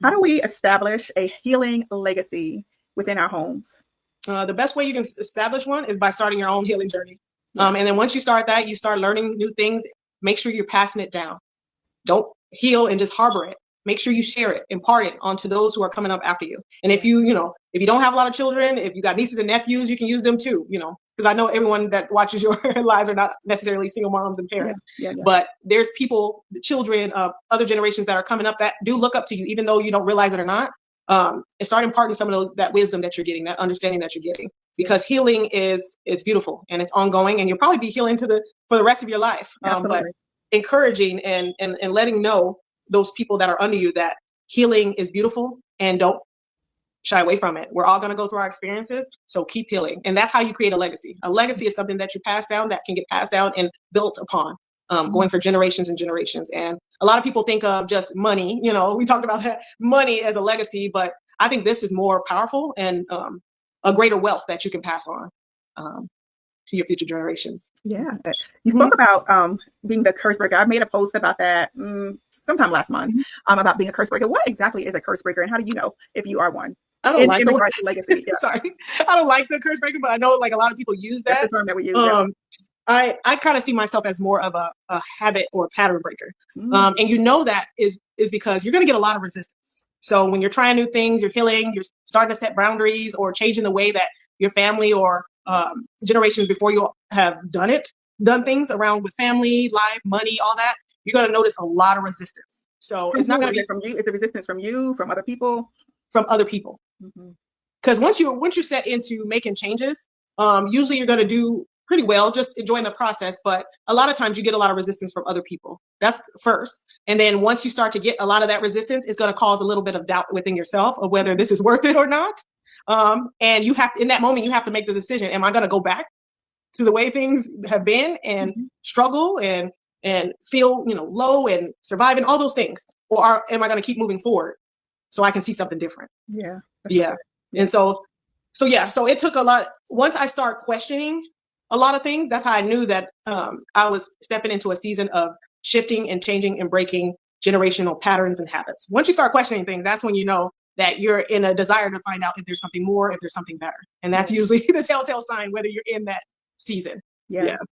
How do we establish a healing legacy within our homes? The best way you can establish one is by starting your own healing journey. Yeah. And then once you start that, you start learning new things. Make sure you're passing it down. Don't heal and just harbor it. Make sure you share it, impart it onto those who are coming up after you. And if you don't have a lot of children, if you got nieces and nephews, you can use them too, because I know everyone that watches your lives are not necessarily single moms and Yeah. parents, Yeah. Yeah. but there's people, the children of other generations that are coming up that do look up to you, even though you don't realize it or not. And start imparting some of that wisdom that you're getting, that understanding that you're getting, because healing is beautiful and it's ongoing, and you'll probably be healing for the rest of your life. But Absolutely. encouraging and letting know those people that are under you that healing is beautiful, and don't shy away from it. We're all going to go through our experiences, so keep healing. And that's how you create a legacy. A legacy is something that you pass down, that can get passed down and built upon, going for generations and generations. And a lot of people think of just money. We talked about that, money as a legacy, but I think this is more powerful and a greater wealth that you can pass on to your future generations. Yeah. You spoke about being the curse breaker. I made a post about that sometime last month about being a curse breaker. What exactly is a curse breaker, and how do you know if you are one? I don't like in regards to legacy. Yeah. Sorry, I don't like the curse breaker, but I know like a lot of people use that. That's the term that we use. Yeah. I kind of see myself as more of a habit or pattern breaker. And that is because you're going to get a lot of resistance. So when you're trying new things, you're healing, you're starting to set boundaries or changing the way that your family or generations before you have done things around with family, life, money, all that, you're going to notice a lot of resistance. So it's not going to be from you. Is the resistance from you, from other people? From other people. Because once you're set into making changes, usually you're going to do pretty well, just enjoying the process. But a lot of times you get a lot of resistance from other people. That's first. And then once you start to get a lot of that resistance, it's going to cause a little bit of doubt within yourself of whether this is worth it or not. And in that moment, you have to make the decision. Am I going to go back to the way things have been and struggle and feel, low and survive and all those things? Or am I going to keep moving forward so I can see something different? Yeah. Yeah. And so it took a lot. Once I start questioning a lot of things, that's how I knew that I was stepping into a season of shifting and changing and breaking generational patterns and habits. Once you start questioning things, that's when you know that you're in a desire to find out if there's something more, if there's something better. And that's usually the telltale sign whether you're in that season. Yeah.